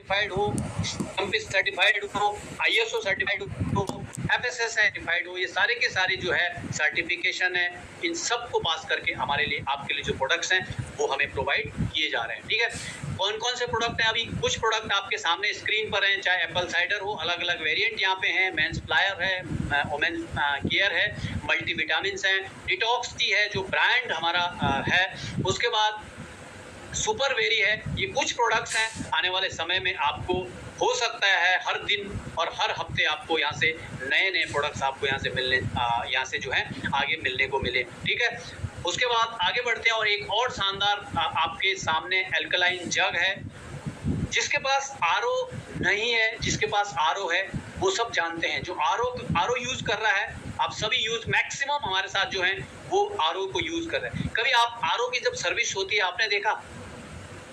Certified हो, MP certified हो, ISO certified हो, एफएसएस सर्टिफाइड हो, ये सारे के सारे जो है सर्टिफिकेशन है, इन सब को पास करके हमारे लिए, आपके लिए जो प्रोडक्ट्स हैं वो हमें प्रोवाइड किए जा रहे हैं। ठीक है, कौन कौन से प्रोडक्ट हैं? अभी कुछ प्रोडक्ट आपके सामने स्क्रीन पर हैं, चाहे एप्पल साइडर हो, अलग अलग वेरिएंट यहाँ पे हैं, मेंस फ्लायर है, वुमेन केयर है, मल्टीविटामिन हैं, डिटॉक्स टी है जो ब्रांड हमारा है, उसके बाद सुपर वेरी है। ये कुछ प्रोडक्ट्स हैं, आने वाले समय में आपको हो सकता है हर दिन और हर हफ्ते आपको यहाँ से नए नए प्रोडक्ट्स आपको यहाँ से मिलने यहाँ से जो है आगे मिलने को मिले। ठीक है, उसके बाद आगे बढ़ते हैं और एक और शानदार आपके सामने एल्कलाइन जग है। जिसके पास आरओ नहीं है, जिसके पास आरओ है, वो सब जानते हैं। जो आरओ यूज कर रहा है, आप सभी यूज मैक्सिमम हमारे साथ जो है वो आरओ को यूज कर रहे हैं। कभी आप आरओ की जब सर्विस होती है, आपने देखा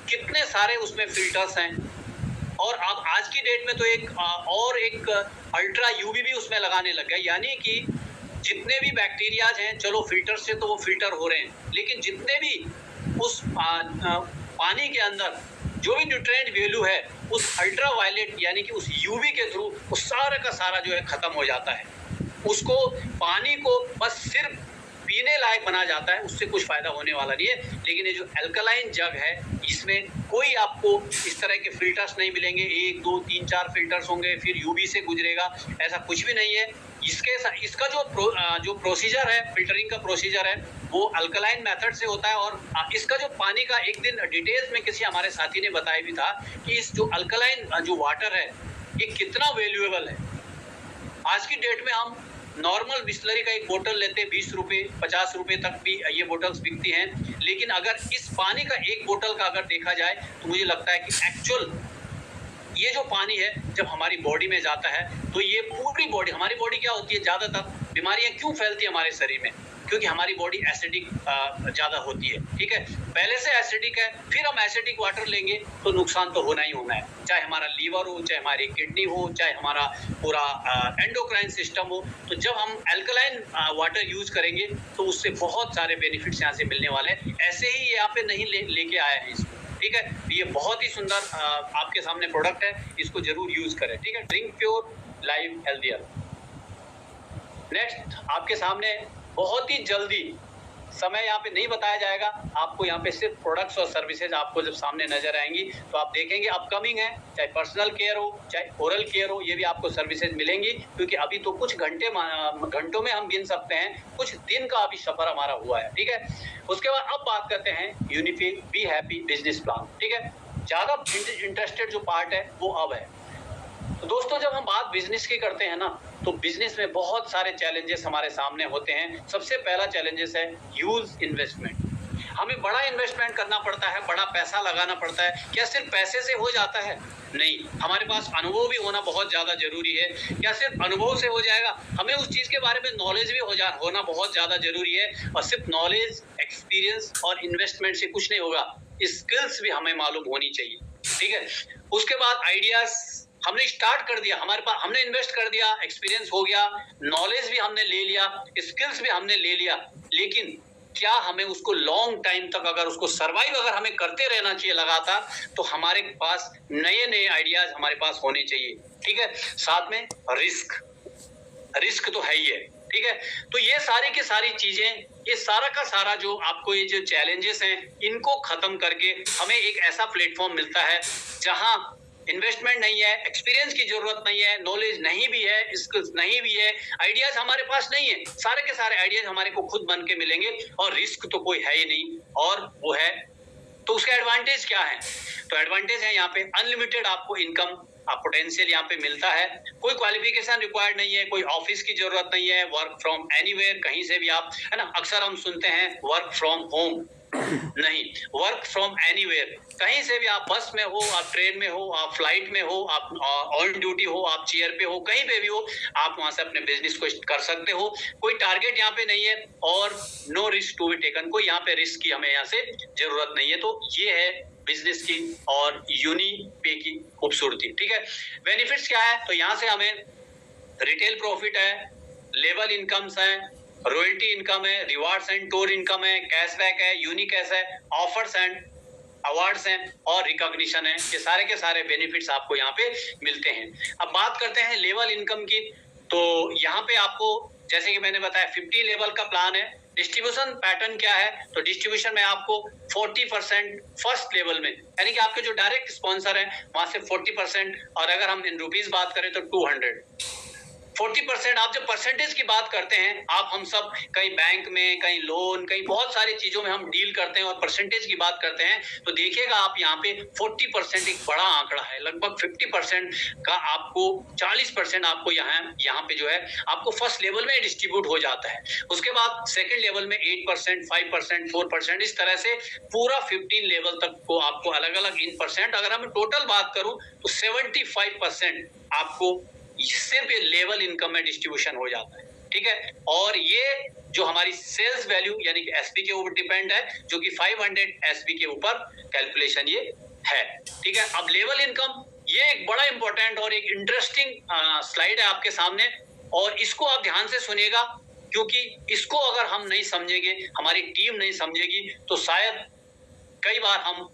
कितने सारे उसमें फिल्टर्स हैं, और अब आज की डेट में तो एक अल्ट्रा यूवी भी उसमें लगाने लग गया, यानी कि जितने भी बैक्टीरियाज हैं, चलो फिल्टर से तो वो फिल्टर हो रहे हैं, लेकिन जितने भी उस पानी के अंदर जो भी न्यूट्रिएंट वैल्यू है, उस अल्ट्रा वायलेट यानी कि उस यूवी के थ्रू वो सारा का सारा जो है खत्म हो जाता है। उसको पानी को बस सिर्फ पीने लायक बना जाता है, उससे कुछ फायदा होने वाला नहीं है। लेकिन ये जो एल्कलाइन जग है, इसमें कोई आपको इस तरह के फिल्टर्स नहीं मिलेंगे, 1 2 3 4 फिल्टर्स होंगे, फिर यूवी से गुजरेगा, ऐसा कुछ भी नहीं है। इसका जो प्रोसीजर है, फिल्टरिंग का प्रोसीजर है, वो अल्कलाइन मेथड से होता है। और इसका जो पानी का, एक दिन डिटेल्स में किसी हमारे साथी ने बताया भी था कि इस जो अल्कलाइन जो वाटर है, ये कितना वैल्यूएबल है। आज की डेट में हम नॉर्मल बिस्लरी का एक बोतल लेते हैं 20 रुपये 50 रुपये तक भी ये बोतल्स बिकती हैं, लेकिन अगर इस पानी का एक बोतल का अगर देखा जाए तो मुझे लगता है कि एक्चुअल ये जो पानी है जब हमारी बॉडी में जाता है तो ये पूरी बॉडी, हमारी बॉडी क्या होती है, ज़्यादातर बीमारियां क्यों फैलती है हमारे शरीर में? क्योंकि हमारी बॉडी एसिडिक ज़्यादा होती है। ठीक है, पहले से एसिडिक है, फिर हम एसिडिक वाटर लेंगे तो नुकसान तो होना ही होना है, चाहे हमारा लीवर हो, चाहे हमारी किडनी हो, चाहे हमारा पूरा एंडोक्राइन सिस्टम हो। तो जब हम एल्कलाइन वाटर यूज करेंगे तो उससे बहुत सारे बेनिफिट्स यहाँ से मिलने वाले हैं। ऐसे ही यहाँ पे नहीं लेके आया है इसको। ठीक है, ये बहुत ही सुंदर आपके सामने प्रोडक्ट है, इसको जरूर यूज करें। ठीक है, drink pure live healthier. Next आपके सामने बहुत ही जल्दी, समय यहाँ पे नहीं बताया जाएगा आपको, यहाँ पे सिर्फ प्रोडक्ट्स और सर्विसेज आपको जब सामने नजर आएंगी तो आप देखेंगे अपकमिंग है, चाहे पर्सनल केयर हो, चाहे ओरल केयर हो, ये भी आपको सर्विसेज मिलेंगी। क्योंकि अभी तो कुछ घंटों में हम गिन सकते हैं, कुछ दिन का अभी सफर हमारा हुआ है। ठीक है, उसके बाद अब बात करते हैं यूनिफी बी हैप्पी बिजनेस प्लान। ठीक है, ज्यादा इंटरेस्टेड जो पार्ट है वो अब है। तो दोस्तों, जब हम बात बिजनेस की करते हैं ना, तो बिजनेस में बहुत सारे चैलेंजेस हमारे सामने होते हैं। सबसे पहला चैलेंजेस है ह्यूज इन्वेस्टमेंट। हमें बड़ा इन्वेस्टमेंट करना पड़ता है, बड़ा पैसा लगाना पड़ता है। क्या सिर्फ पैसे से हो जाता है? नहीं, हमारे पास अनुभव भी होना बहुत ज़्यादा जरूरी है। क्या सिर्फ अनुभव से हो जाएगा? हमें उस चीज़ के बारे में नॉलेज भी होना बहुत ज़्यादा जरूरी है। और सिर्फ नॉलेज, एक्सपीरियंस और इन्वेस्टमेंट से कुछ नहीं होगा, स्किल्स भी हमें मालूम होनी चाहिए। ठीक है, उसके बाद आइडियाज हमने स्टार्ट कर दिया, हमारे पास हमने इन्वेस्ट कर दिया, एक्सपीरियंस हो गया, नॉलेज भी हमने ले लिया, स्किल्स भी हमने ले लिया, लेकिन क्या हमें उसको लॉन्ग टाइम तक अगर उसको सर्वाइव अगर हमें करते रहना चाहिए लगातार, तो हमारे पास नए नए आइडियाज हमारे पास होने चाहिए। ठीक है, साथ में रिस्क तो है ही है। ठीक है, तो ये सारी की सारी चीजें, ये सारा का सारा जो आपको ये जो चैलेंजेस हैं, इनको खत्म करके हमें एक ऐसा प्लेटफॉर्म मिलता है जहां इन्वेस्टमेंट नहीं है, एक्सपीरियंस की जरूरत नहीं है, नॉलेज नहीं भी है, स्किल्स नहीं भी है, आइडियाज हमारे पास नहीं है, सारे के सारे आइडियाज हमारे को खुद बन के मिलेंगे, और रिस्क तो कोई है ही नहीं। और वो है, तो उसके एडवांटेज क्या है? तो एडवांटेज है यहाँ पे अनलिमिटेड आपको इनकम पोटेंशियल यहाँ पे मिलता है। कोई क्वालिफिकेशन रिक्वायर्ड नहीं है, कोई ऑफिस की जरूरत नहीं है, वर्क फ्रॉम एनीवेयर, कहीं से भी आप, है ना, अक्सर हम सुनते हैं वर्क फ्रॉम होम, नहीं, वर्क फ्रॉम एनीवेयर, कहीं से भी आप बस में हो, आप ट्रेन में हो, आप फ्लाइट में हो, आप ऑन ड्यूटी हो, आप चेयर पे हो, कहीं पे भी हो, आप वहां से अपने बिजनेस को कर सकते हो। कोई टारगेट यहाँ पे नहीं है, और no risk to be taken, कोई यहाँ पे रिस्क की हमें यहाँ से जरूरत नहीं है। तो ये है बिजनेस की और यूनिपे की खूबसूरती। ठीक है, बेनिफिट्स क्या है? तो यहाँ से हमें रिटेल प्रॉफिट है, लेवल इनकम्स है, रॉयल्टी इनकम है, रिवार्ड्स एंड टूर इनकम है, कैशबैक है, यूनिकैश है, ऑफर्स एंड अवार्ड्स हैं और रिकॉग्निशन है, ये सारे के सारे बेनिफिट्स आपको यहाँ पे मिलते हैं। अब बात करते हैं लेवल इनकम की, तो यहाँ पे आपको जैसे कि मैंने बताया 50 लेवल का प्लान है। डिस्ट्रीब्यूशन पैटर्न क्या है, तो डिस्ट्रीब्यूशन में आपको 40% फर्स्ट लेवल में, यानी कि आपके जो डायरेक्ट स्पॉन्सर है वहां से 40%, और अगर हम इन रुपीज बात करें तो 200 40%। आप जब परसेंटेज की बात करते हैं, आप हम सब कहीं बैंक में, कहीं लोन, कहीं बहुत सारी चीजों में हम डील करते हैं और परसेंटेज की बात करते हैं, तो देखिएगा आप यहाँ पे 40% एक बड़ा आंकड़ा है। लगभग 50% का आपको 40% आपको यहाँ पे जो है आपको फर्स्ट लेवल में डिस्ट्रीब्यूट हो जाता है। उसके बाद सेकेंड लेवल में 8%, 5%, 4%, इस तरह से पूरा 15 लेवल तक को आपको अलग अलग इन परसेंट, अगर हम टोटल बात करूं तो 75% आपको सिर्फ ये लेवल इनकम में डिस्ट्रीब्यूशन हो जाता है। ठीक है, और ये जो हमारी सेल्स वैल्यू यानी कि एसपी के ऊपर डिपेंड है, जो कि 500 एसपी के ऊपर कैलकुलेशन ये है। ठीक है, अब लेवल इनकम ये एक बड़ा इंपॉर्टेंट और एक इंटरेस्टिंग स्लाइड है आपके सामने, और इसको आप ध्यान से सुनिएगा, क्योंकि इसको अगर हम नहीं समझेंगे, हमारी टीम नहीं समझेगी, तो शायद कई बार हम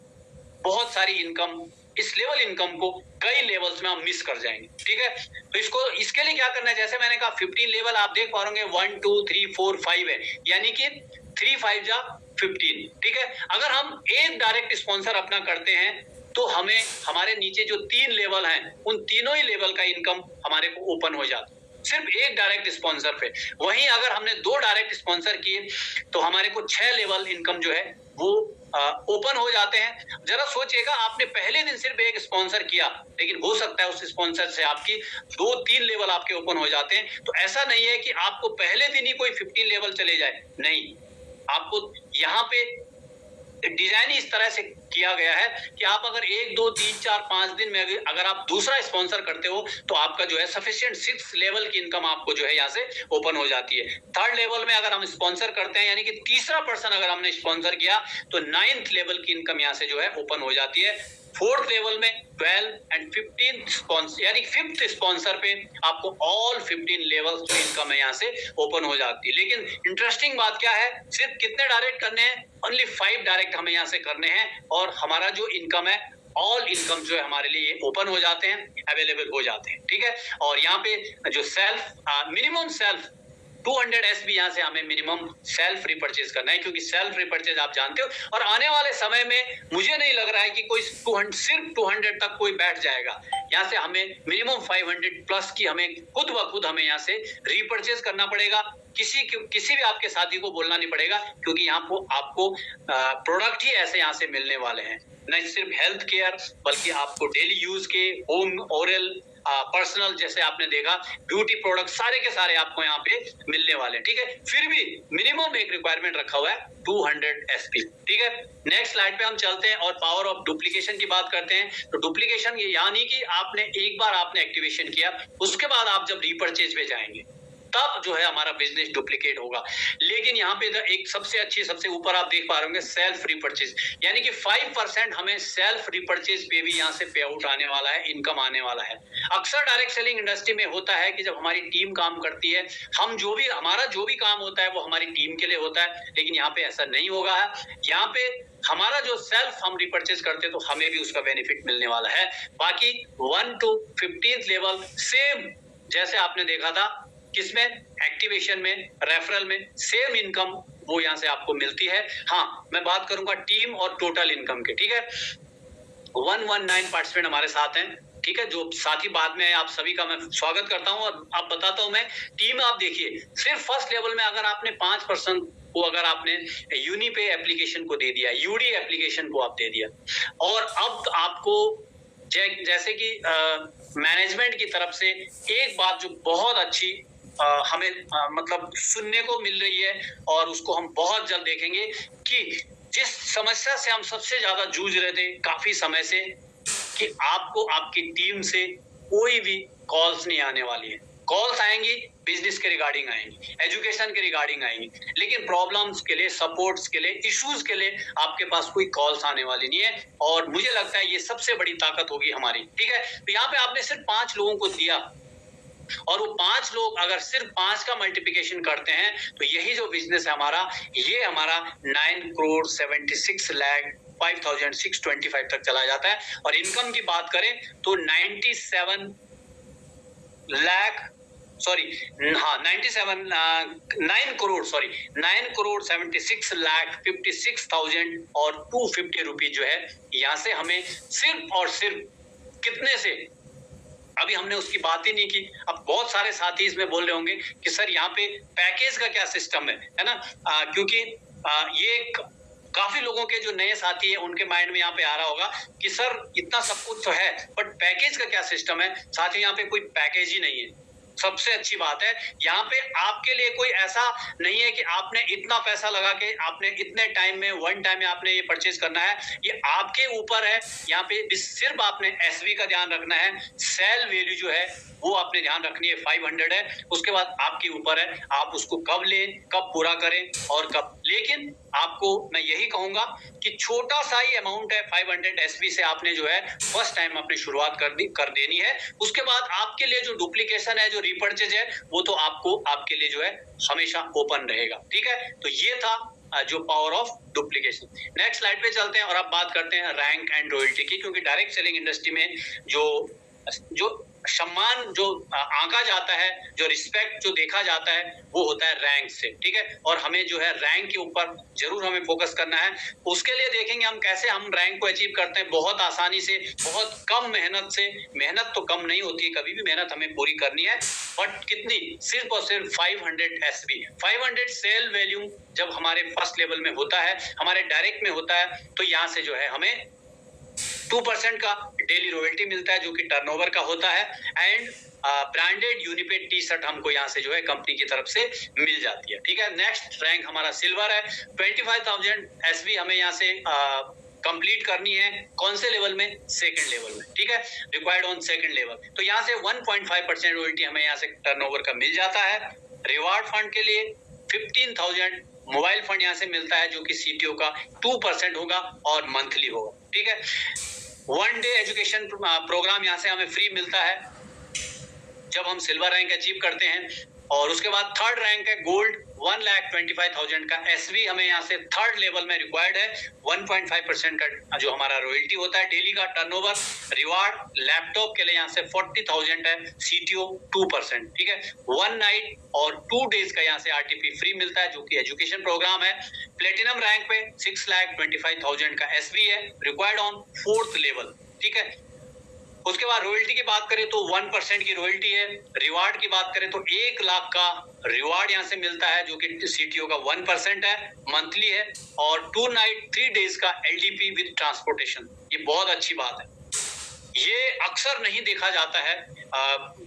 बहुत सारी इनकम, इस लेवल इनकम को कई लेवल्स में हम मिस कर जाएंगे। ठीक है, तो इसके लिए क्या करना है, जैसे मैंने कहा 15 लेवल आप देख पा रहे 1 2 3 4 5 है, यानी कि 3 5 जा 15। ठीक है, अगर हम एक डायरेक्ट स्पॉन्सर अपना करते हैं तो हमें हमारे नीचे जो 3 लेवल हैं उन तीनों ही लेवल का इनकम हमारे को ओपन हो जाता है सिर्फ एक डायरेक्ट स्पॉन्सर पे। वहीं अगर हमने 2 डायरेक्ट स्पॉन्सर किए तो हमारे को 6 लेवल इनकम जो है वो ओपन हो जाते हैं। जरा सोचिएगा, आपने पहले दिन सिर्फ एक स्पॉन्सर किया, लेकिन हो सकता है उस स्पॉन्सर से आपकी 2-3 लेवल आपके ओपन हो जाते हैं। तो ऐसा नहीं है कि आपको पहले दिन ही कोई 15 लेवल चले जाए, नहीं, आपको यहाँ पे डिजाइन इस तरह से किया गया है कि आप अगर 1 2 3 4 5 दिन में अगर आप दूसरा स्पॉन्सर करते हो तो आपका जो है सफिशिएंट 6 लेवल की इनकम आपको जो है यहाँ से ओपन हो जाती है। थर्ड लेवल में अगर हम स्पॉन्सर करते हैं, यानी कि तीसरा पर्सन अगर हमने स्पॉन्सर किया, तो 9th लेवल की इनकम यहाँ से जो है ओपन हो जाती है। फोर्थ लेवल में 12 एंड 15th स्पॉन्सर, यानी 5th स्पॉन्सर पे आपको ऑल 15 लेवल की इनकम यहाँ से ओपन हो जाती है। लेकिन इंटरेस्टिंग बात क्या है, सिर्फ कितने डायरेक्ट करने हैं, ओनली 5 डायरेक्ट हमें यहाँ से करने हैं, और हमारा जो इनकम है, ऑल इनकम जो है हमारे लिए ओपन हो जाते हैं, अवेलेबल हो जाते हैं। ठीक है, और यहाँ पे जो मिनिमम सेल्फ 200 एसपी यहाँ से हमें मिनिमम सेल्फ रिपर्चेज करना है, क्योंकि सेल्फ रिपर्चेज आप जानते हो, और आने वाले समय में मुझे नहीं लग रहा है कि कोई सिर्फ 200 तक कोई बैठ जाएगा। यहाँ से हमें मिनिमम 500 प्लस की हमें खुद ब खुद हमें यहाँ से रिपर्चेज करना पड़ेगा। किसी भी आपके साथी को बोलना नहीं पड़ेगा, क्योंकि यहाँ आपको प्रोडक्ट ही ऐसे यहाँ से मिलने वाले हैं, नहीं सिर्फ हेल्थ केयर, बल्कि आपको डेली यूज के होम ओरल पर्सनल, जैसे आपने देखा ब्यूटी प्रोडक्ट, सारे के सारे आपको यहाँ पे मिलने वाले हैं। ठीक है, फिर भी मिनिमम एक रिक्वायरमेंट रखा हुआ है 200 एसपी। ठीक है, नेक्स्ट स्लाइड पे हम चलते हैं और पावर ऑफ डुप्लीकेशन की बात करते हैं। तो डुप्लीकेशन ये यानी कि आपने एक बार आपने एक्टिवेशन किया, उसके बाद आप जब रिपर्चेज पे जाएंगे तब जो है हमारा बिजनेस डुप्लीकेट होगा। लेकिन यहाँ पे एक सबसे ऊपर आप देख पा रहे होंगे सेल्फ रिपर्चेज, यानी कि 5% हमें सेल्फ रिपर्चेज पे भी यहाँ से पे आउट आने वाला है, इनकम आने वाला है। अक्सर डायरेक्ट सेलिंग इंडस्ट्री में होता है कि जब हमारी टीम काम करती है, हमारा जो भी काम होता है वो हमारी टीम के लिए होता है, लेकिन यहाँ पे ऐसा नहीं होगा। यहाँ पे हमारा जो सेल्फ हम रिपर्चेज करते तो हमें भी उसका बेनिफिट मिलने वाला है। बाकी 1 to 15th लेवल सेम जैसे आपने देखा था, किसमें, एक्टिवेशन में, रेफरल में, सेम इनकम वो यहां से आपको मिलती है। हाँ, मैं बात करूंगा टीम और टोटल इनकम के। ठीक है, 119 पार्टिसिपेंट हमारे साथ हैं। ठीक है, जो साथी बाद में आप सभी का मैं स्वागत करता हूं, और आप बताता हूं मैं टीम। आप देखिए, सिर्फ फर्स्ट लेवल में अगर आपने 5% को अगर आपने यूनिपे एप्लीकेशन को दे दिया, यूडी एप्लीकेशन को आप दे दिया, और अब आपको जैसे कि मैनेजमेंट की तरफ से एक बात जो बहुत अच्छी हमें मतलब सुनने को मिल रही है, और उसको हम बहुत जल्द देखेंगे, कि जिस समस्या से हम सबसे ज्यादा जूझ रहे थे काफी समय से, कि आपको आपकी टीम से कोई भी कॉल्स नहीं आने वाली है। कॉल्स आएंगी बिजनेस के रिगार्डिंग आएंगी, एजुकेशन के रिगार्डिंग आएंगी, लेकिन प्रॉब्लम्स के लिए, सपोर्ट्स के लिए, इश्यूज के लिए आपके पास कोई कॉल्स आने वाली नहीं है। और मुझे लगता है ये सबसे बड़ी ताकत होगी हमारी। ठीक है, तो यहाँ पे आपने सिर्फ 5 लोगों को दिया, और वो 5 लोग अगर सिर्फ 5 का मल्टीप्लिकेशन करते हैं, तो यही जो बिजनेस है हमारा, ये हमारा 9 करोड़ 76 लाख 57,625 तक चला जाता है। और इनकम की बात करें तो 97 9 करोड़ 76,56,000 और 250 रुपीज जो है यहाँ से हमें सिर्फ और सिर्फ कितने से, अभी हमने उसकी बात ही नहीं की। अब बहुत सारे साथी इसमें बोल रहे होंगे कि सर यहाँ पे पैकेज का क्या सिस्टम है ना, क्योंकि ये काफी लोगों के जो नए साथी है उनके माइंड में यहाँ पे आ रहा होगा कि सर इतना सब कुछ तो है बट पैकेज का क्या सिस्टम है। साथियों यहाँ पे कोई पैकेज ही नहीं है। सबसे अच्छी बात है यहाँ पे आपके लिए कोई ऐसा नहीं है कि आपने इतना पैसा लगा के आपने इतने टाइम में वन टाइम में आपने ये परचेज करना है, ये आपके ऊपर है। यहाँ पे सिर्फ आपने एसवी का ध्यान रखना है, सेल वैल्यू जो है वो आपने ध्यान रखनी है 500 है। उसके बाद आपके ऊपर है आप उसको कब लें, कब पूरा करें और कब। लेकिन आपको मैं यही कहूंगा कि छोटा सा ही अमाउंट है 500 एसवी से आपने जो है फर्स्ट टाइम अपनी शुरुआत कर देनी है। उसके बाद आपके लिए जो डुप्लीकेशन है, जो रिपर्चेज है, वो तो आपको आपके लिए जो है हमेशा ओपन रहेगा। ठीक है, तो ये था जो power of duplication. Next slide पे चलते हैं और अब बात करते हैं रैंक एंड रॉयल्टी की, क्योंकि डायरेक्ट सेलिंग इंडस्ट्री में जो सम्मान जो आंका जाता है, जो रिस्पेक्ट जो देखा जाता है वो होता है रैंक से। ठीक है, और हमें जो है रैंक के ऊपर जरूर हमें फोकस करना है। उसके लिए देखेंगे हम कैसे हम रैंक को अचीव करते हैं, बहुत आसानी से, बहुत कम मेहनत से। मेहनत तो कम नहीं होती है, कभी भी मेहनत हमें पूरी करनी है, बट कितनी, सिर्फ और सिर्फ 500 एसबी 500 सेल वैल्यू जब हमारे फर्स्ट लेवल में होता है, हमारे डायरेक्ट में होता है, तो यहाँ से जो है हमें 2% का डेली रॉयल्टी मिलता है जो कि टर्नओवर का होता है। एंड ब्रांडेड यूनिपेड टी शर्ट हमको यहाँ से जो है कंपनी की तरफ से मिल जाती है। ठीक है, नेक्स्ट रैंक हमारा सिल्वर है। 25,000 एसबी हमें यहाँ से कंप्लीट करनी है। कौन से लेवल में? सेकंड लेवल में। ठीक है, रिक्वायर्ड ऑन सेकंड लेवल। तो यहाँ से 1.5% रॉयल्टी हमें यहाँ से टर्नओवर का मिल जाता है। रिवार्ड फंड के लिए 15,000 मोबाइल फंड यहाँ से मिलता है जो कि सीटीओ का 2% होगा और मंथली होगा। ठीक है, 1 डे एजुकेशन प्रोग्राम यहाँ से हमें फ्री मिलता है जब हम सिल्वर रैंक अचीव करते हैं। और उसके बाद थर्ड रैंक है गोल्ड, 1,25,000 का एसवी हमें यहाँ से थर्ड लेवल में रिक्वायर्ड है। 1.5% का जो हमारा रॉयल्टी होता है डेली का टर्नओवर। रिवार्ड लैपटॉप के लिए यहाँ से 40,000 है, सीटीओ 2%। ठीक है, 1 नाइट और 2 डेज का यहाँ से आरटीपी फ्री मिलता है जो कि एजुकेशन प्रोग्राम है। प्लेटिनम रैंक पे 6,25,000 का एसवी है, रिक्वायर्ड ऑन 4th लेवल। ठीक है, उसके बाद रॉयल्टी की बात करें तो 1% की रॉयल्टी है। रिवार्ड की बात करें तो 1 लाख का रिवार्ड यहाँ से मिलता है जो कि सीटीओ का 1% है, मंथली है। और 2 नाइट 3 डेज का एलडीपी विद ट्रांसपोर्टेशन। ये बहुत अच्छी बात है, ये अक्सर नहीं देखा जाता है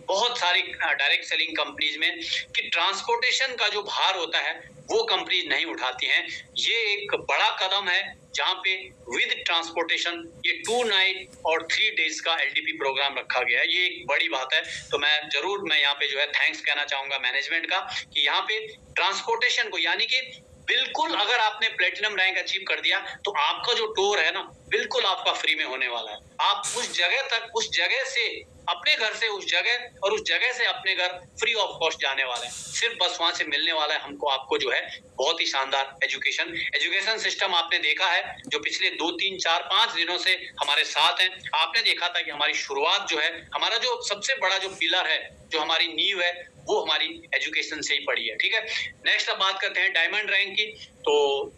बहुत सारी डायरेक्ट सेलिंग कंपनीज में कि ट्रांसपोर्टेशन का जो भार होता है वो कंपनी नहीं उठाती हैं। ये एक बड़ा कदम है जहाँ पे विद ट्रांसपोर्टेशन ये 2 नाइट और 3 डेज का एलडीपी प्रोग्राम रखा गया है। ये एक बड़ी बात है। तो मैं यहाँ पे जो है थैंक्स कहना चाहूंगा मैनेजमेंट का कि यहाँ पे ट्रांसपोर्टेशन को, यानी कि बिल्कुल अगर आपने प्लेटिनम रैंक अचीव कर दिया तो आपका जो टूर है ना बिल्कुल आपका फ्री में होने वाला है। आप उस जगह तक, उस जगह से अपने घर से उस जगह और उस जगह से अपने घर फ्री ऑफ कॉस्ट जाने वाले हैं। सिर्फ बस वहां से मिलने वाला है हमको, आपको जो है बहुत ही शानदार एजुकेशन सिस्टम आपने देखा है जो पिछले 2, 3, 4, 5 दिनों से हमारे साथ हैं। आपने देखा था कि हमारी शुरुआत जो है, हमारा जो सबसे बड़ा जो पिलर है, जो हमारी नींव है, वो हमारी एजुकेशन से ही पड़ी है। ठीक है, नेक्स्ट अब बात करते हैं डायमंड रैंक की। तो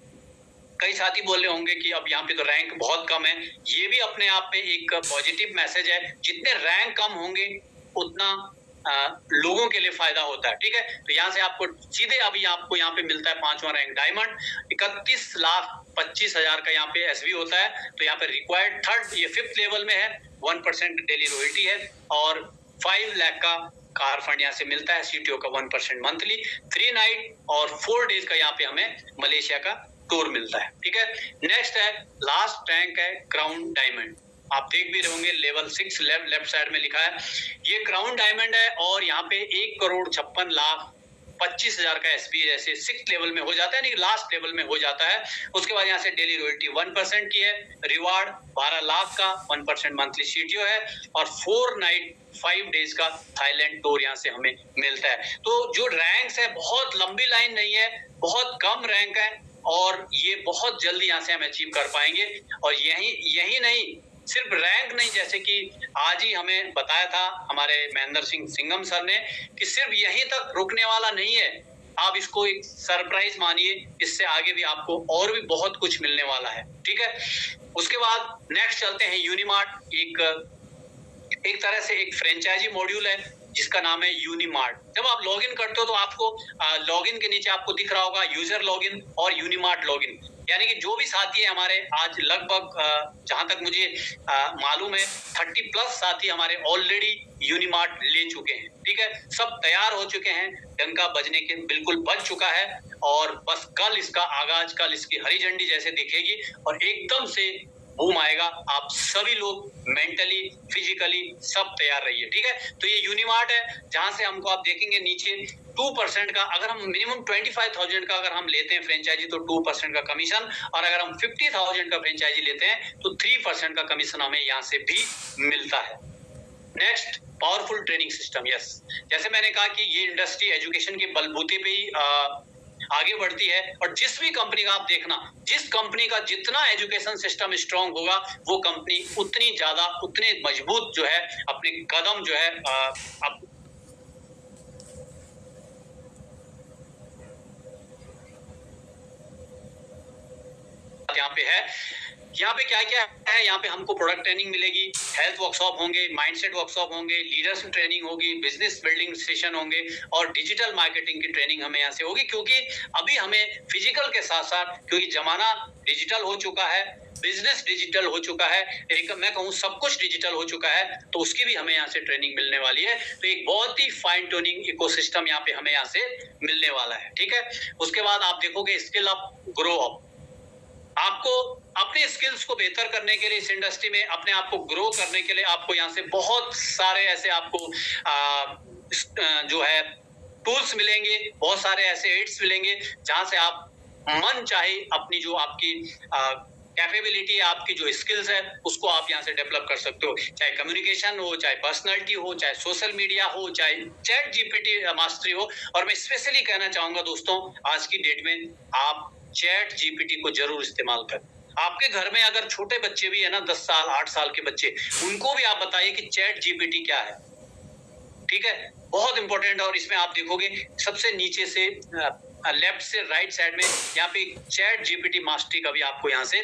कई साथी बोल रहे होंगे कि अब यहाँ पे तो रैंक बहुत कम है। ये भी अपने आप में एक पॉजिटिव मैसेज है। जितने रैंक कम होंगे उतना लोगों के लिए फायदा होता है। ठीक है, तो यहाँ से आपको सीधे अभी आपको यहाँ पे मिलता है 5वां रैंक डायमंड, 31,25,000 का यहाँ पे एसवी होता है। तो यहाँ पे रिक्वायर्ड थर्ड, ये 5th लेवल में है, 1% डेली रॉयल्टी है और 5 लाख का कार फंड यहाँ से मिलता है, सीटीओ का 1% मंथली। 3 नाइट और 4 डेज का यहाँ पे हमें मलेशिया का टूर मिलता है। ठीक है, नेक्स्ट है लास्ट रैंक है क्राउन डायमंड। आप देख भी रहे होंगे लेवल 6 लेफ्ट साइड में लिखा है, ये क्राउन डायमंड है और यहाँ पे 1,56,25,000 का एसबी जैसे 6th लेवल में हो जाता है, नहीं लास्ट लेवल में हो जाता है। उसके बाद यहाँ से डेली रॉयल्टी 1% की है, रिवार्ड 12 लाख का 1% मंथली सीटीओ है और 4 नाइट 5 डेज का थाईलैंड टूर यहाँ से हमें मिलता है। तो जो रैंक्स है बहुत लंबी लाइन नहीं है, बहुत कम रैंक है, और ये बहुत जल्दी यहाँ से हम अचीव कर पाएंगे। और यही नहीं, सिर्फ रैंक नहीं, जैसे कि आज ही हमें बताया था हमारे महेंद्र सिंह सिंघम सर ने कि सिर्फ यहीं तक रुकने वाला नहीं है, आप इसको एक सरप्राइज मानिए, इससे आगे भी आपको और भी बहुत कुछ मिलने वाला है। ठीक है, उसके बाद नेक्स्ट चलते हैं यूनिमार्ट। एक तरह से एक फ्रेंचाइजी मॉड्यूल है जिसका नाम है यूनिमार्ट। जब आप लॉगिन करते हो तो आपको लॉगिन के नीचे आपको दिख रहा होगा यूजर लॉगिन और यूनिमार्ट लॉगिन, यानी कि जो भी साथी है हमारे, आज लगभग जहां तक मुझे मालूम है 30+ साथी हमारे ऑलरेडी यूनिमार्ट ले चुके हैं। ठीक है, सब तैयार हो चुके हैं, डंका बजने के बिल्कुल बज चुका है, और बस कल इसका आगाज, कल इसकी हरी झंडी जैसे दिखेगी और एकदम से बूम आएगा। आप सभी लोग मेंटली, फिजिकली सब तैयार रहिए। ठीक है, तो ये यूनिमार्ट है जहां से हमको आप देखेंगे नीचे 2% का, अगर हम मिनिमम 25,000 का अगर हम लेते हैं फ्रेंचाइजी तो 2% का कमीशन, और अगर हम 50,000 का फ्रेंचाइजी लेते हैं तो 3% का कमीशन हमें यहाँ से भी मिलता है। Next, powerful training system. Yes, जैसे मैंने कहा कि ये इंडस्ट्री एजुकेशन के बलबूते पे ही आगे बढ़ती है, और जिस भी कंपनी का आप देखना, जिस कंपनी का जितना एजुकेशन सिस्टम स्ट्रांग होगा वो कंपनी उतनी ज्यादा, उतने मजबूत जो है अपने कदम जो है यहाँ पे है। यहाँ पे क्या क्या है, यहाँ पे हमको प्रोडक्ट ट्रेनिंग मिलेगी, हेल्थ वर्कशॉप होंगे, माइंडसेट वर्कशॉप होंगे, लीडरशिप ट्रेनिंग होगी, बिजनेस बिल्डिंग सेशन होंगे, और डिजिटल मार्केटिंग की ट्रेनिंग हमें यहाँ से होगी। क्योंकि अभी हमें फिजिकल के साथ साथ, क्योंकि जमाना डिजिटल हो चुका है, बिजनेस डिजिटल हो चुका है, एक मैं कहूँ सब कुछ डिजिटल हो चुका है, तो उसकी भी हमें यहाँ से ट्रेनिंग मिलने वाली है। तो एक बहुत ही फाइन ट्यूनिंग इकोसिस्टम यहाँ पे हमें यहाँ से मिलने वाला है। ठीक है, उसके बाद आप देखोगे स्किल अप, ग्रो अप। आपको अपने स्किल्स को बेहतर करने के लिए, इस इंडस्ट्री में अपने आप को ग्रो करने के लिए आपको यहाँ से बहुत सारे ऐसे आपको जो है टूल्स मिलेंगे, बहुत सारे ऐसे एड्स मिलेंगे जहां से आप मन चाहे अपनी जो आपकी कैपेबिलिटी है, आपकी जो स्किल्स है, उसको आप यहाँ से डेवलप कर सकते हो। चाहे कम्युनिकेशन हो, चाहे पर्सनालिटी हो, चाहे सोशल मीडिया हो, चाहे चैट जीपीटी मास्टरी हो। और मैं स्पेशली कहना चाहूंगा दोस्तों, आज की डेट में आप चैट जीपीटी को जरूर इस्तेमाल करें। आपके घर में अगर छोटे बच्चे भी है ना, 10 साल 8 साल के बच्चे, उनको भी आप बताइए कि चैट जीपीटी क्या है। ठीक है, बहुत इंपॉर्टेंट है। और इसमें आप देखोगे सबसे नीचे से लेफ्ट से राइट साइड में यहाँ पे चैट जीपीटी मास्टरी का भी आपको यहाँ से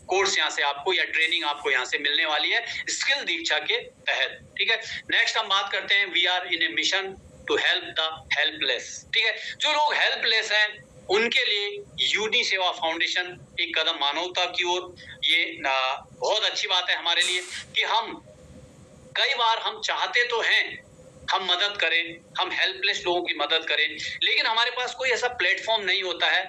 कोर्स यहाँ से आपको, या ट्रेनिंग आपको यहाँ से मिलने वाली है स्किल दीक्षा के तहत। ठीक है, नेक्स्ट हम बात करते हैं, we are in a mission to help the helpless. ठीक है, जो लोग हेल्पलेस हैं उनके लिए यूनि सेवा फाउंडेशन एक कदम मानवता की ओर। ये बहुत अच्छी बात है हमारे लिए कि हम कई बार हम चाहते तो हैं हम मदद करें, हम हेल्पलेस लोगों की मदद करें, लेकिन हमारे पास कोई ऐसा प्लेटफॉर्म नहीं होता है,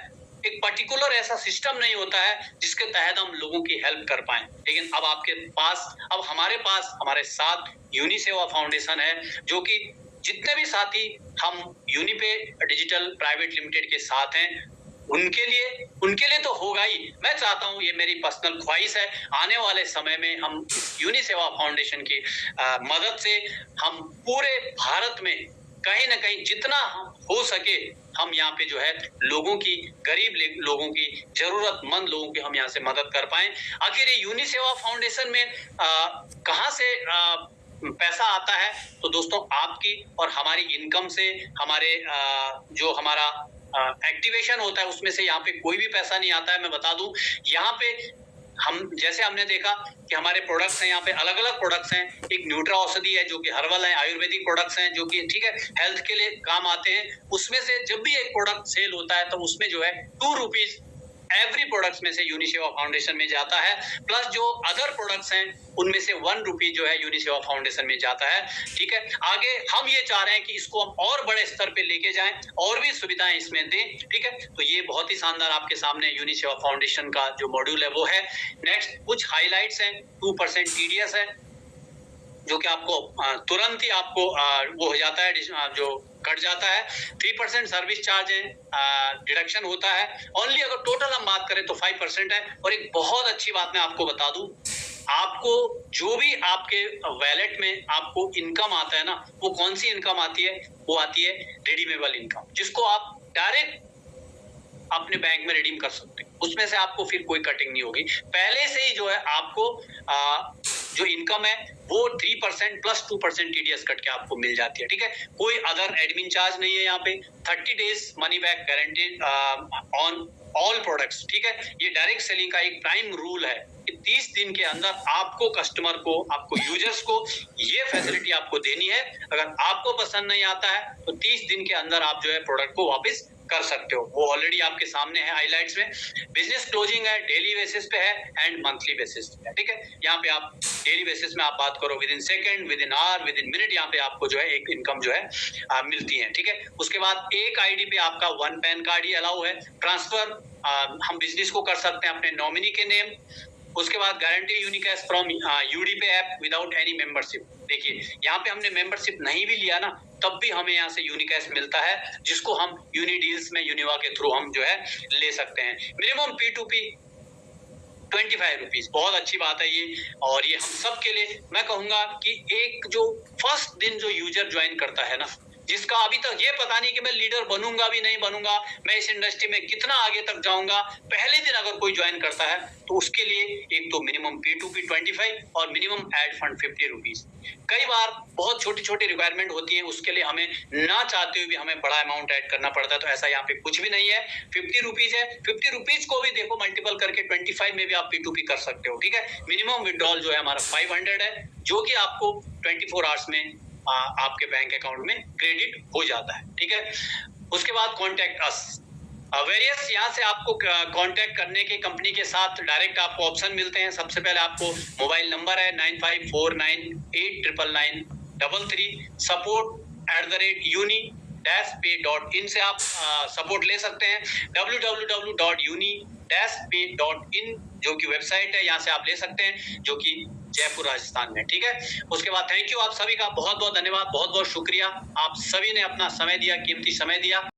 एक पर्टिकुलर ऐसा सिस्टम नहीं होता है जिसके तहत हम लोगों की हेल्प कर पाएं। लेकिन अब आपके पास, अब हमारे पास, हमारे साथ यूनि सेवा फाउंडेशन है, जो कि जितने भी साथी हम यूनिपे डिजिटल प्राइवेट लिमिटेड के साथ हैं उनके लिए तो होगा ही। मैं चाहता हूं, ये मेरी पर्सनल ख्वाहिश है, आने वाले समय में हम यूनि सेवा फाउंडेशन की मदद से हम पूरे भारत में कहीं ना कहीं जितना हो सके हम यहाँ पे जो है लोगों की, गरीब लोगों की, जरूरतमंद लोगों की हम यहाँ से मदद कर पाए। आखिर ये यूनि सेवा फाउंडेशन में कहाँ से पैसा आता है, तो दोस्तों आपकी और हमारी इनकम से, हमारे जो हमारा एक्टिवेशन होता है उसमें से यहाँ पे कोई भी पैसा नहीं आता है। मैं बता दूं, यहाँ पे हम, जैसे हमने देखा कि हमारे प्रोडक्ट्स हैं, यहाँ पे अलग अलग प्रोडक्ट्स हैं। एक न्यूट्रा औषधि है जो कि हर्बल है, आयुर्वेदिक प्रोडक्ट्स हैं जो कि ठीक है हेल्थ के लिए काम आते हैं। उसमें से जब भी एक प्रोडक्ट सेल होता है तो उसमें जो है 2 रुपीज एवरी प्रोडक्ट्स में से यूनि सेवा फाउंडेशन में जाता है, प्लस जो अदर प्रोडक्ट्स हैं उनमें से 1 रुपी जो है यूनि सेवा फाउंडेशन में जाता है। ठीक है, आगे हम ये चाह रहे हैं कि इसको हम और बड़े स्तर पे लेके जाएं, और भी सुविधाएं इसमें दें। ठीक है, तो ये बहुत ही शानदार आपके सामने यूनि सेवा फाउंडेशन का जो मॉड्यूल है वो है। नेक्स्ट कुछ हाईलाइट्स हैं, 2% टीडीएस है जो कि आपको तुरंत ही आपको वो हो जाता है, जो कट जाता है। 3% सर्विस चार्ज है, डिडक्शन होता है। ओनली अगर टोटल हम बात करें तो 5% है। और एक बहुत अच्छी बात मैं आपको बता दूं, आपको जो भी आपके वैलेट में आपको इनकम आता है ना, वो कौन सी इनकम आती है, वो आती है रिडीमेबल इनकम, जिसको आप डायरेक्ट अपने बैंक में रिडीम कर सकते हैं, उसमें से आपको फिर कोई कटिंग नहीं होगी। पहले से ही जो है आपको जो इनकम है वो 3% प्लस 2% टीडीएस कट के आपको मिल जाती है, ठीक है। कोई अदर एडमिन चार्ज नहीं है यहाँ पे। 30 days money back guaranteed on all products, ठीक है। ये डायरेक्ट सेलिंग का एक प्राइम रूल है कि 30 दिन के अंदर आपको कस्टमर को, आपको यूजर्स को ये फैसिलिटी आपको देनी है। अगर आपको पसंद नहीं आता है तो 30 दिन के अंदर आप जो है प्रोडक्ट को वापस कर सकते हो। वो ऑलरेडी आपके सामने है हाइलाइट्स में। बिजनेस क्लोजिंग है, डेली बेसिस पे है एंड मंथली बेसिस पे है, ठीक है। यहाँ पे आप डेली बेसिस में आप बात करो, within second, within hour, within minute यहाँ पे आपको जो है एक इनकम जो है मिलती है, ठीक है। उसके बाद एक आईडी पे आपका 1 पैन कार्ड ही अलाउ है। ट्रांसफर हम बिजनेस को कर सकते हैं अपने नॉमिनी के नेम। उसके बाद guarantee unicash from UDPay app without any membership. देखिए यहाँ पे हमने मेंबरशिप नहीं भी लिया ना, तब भी हमें यहाँ से यूनिकैश मिलता है, जिसको हम यूनी डील्स में यूनिवा के थ्रू हम जो है ले सकते हैं। मिनिमम P2P 25 रुपीज, बहुत अच्छी बात है ये। और ये हम सब के लिए मैं कहूंगा कि एक जो फर्स्ट दिन जो यूजर ज्वाइन करता है ना, जिसका अभी तक ये पता नहीं कि मैं लीडर बनूंगा भी नहीं बनूंगा, मैं इस इंडस्ट्री में कितना आगे तक जाऊंगा, पहले दिन अगर कोई ज्वाइन करता है तो उसके लिए एक तो मिनिमम P2P 25 और मिनिमम एड फंड 50 रुपीज। कई बार बहुत छोटी छोटी रिक्वायरमेंट होती है, उसके लिए हमें ना चाहते हुए भी हमें बड़ा अमाउंट ऐड करना पड़ता है, तो ऐसा यहाँ पे कुछ भी नहीं है। 50 रुपीज है, 50 रुपीज को भी देखो मल्टीपल करके 25 में भी आप P2P कर सकते हो, ठीक है। मिनिमम विड्रॉल जो है हमारा 500 है, जो कि आपको 24 आवर्स में आपके बैंक अकाउंट में क्रेडिट हो जाता है, ठीक है। उसके बाद कॉन्टेक्ट अस वेरियस, यहाँ से आपको कांटेक्ट करने के कंपनी के साथ डायरेक्ट आपको ऑप्शन मिलते हैं। सबसे पहले आपको मोबाइल नंबर है 9549833333, support@uni-pay.in से आप सपोर्ट ले सकते हैं। www.uni-pay.in जो कि वेबसाइट है, यहाँ से आप ले सकते हैं, जो कि जयपुर राजस्थान में, ठीक है। उसके बाद थैंक यू आप सभी का बहुत बहुत धन्यवाद, बहुत बहुत शुक्रिया। आप सभी ने अपना समय दिया, कीमती समय दिया।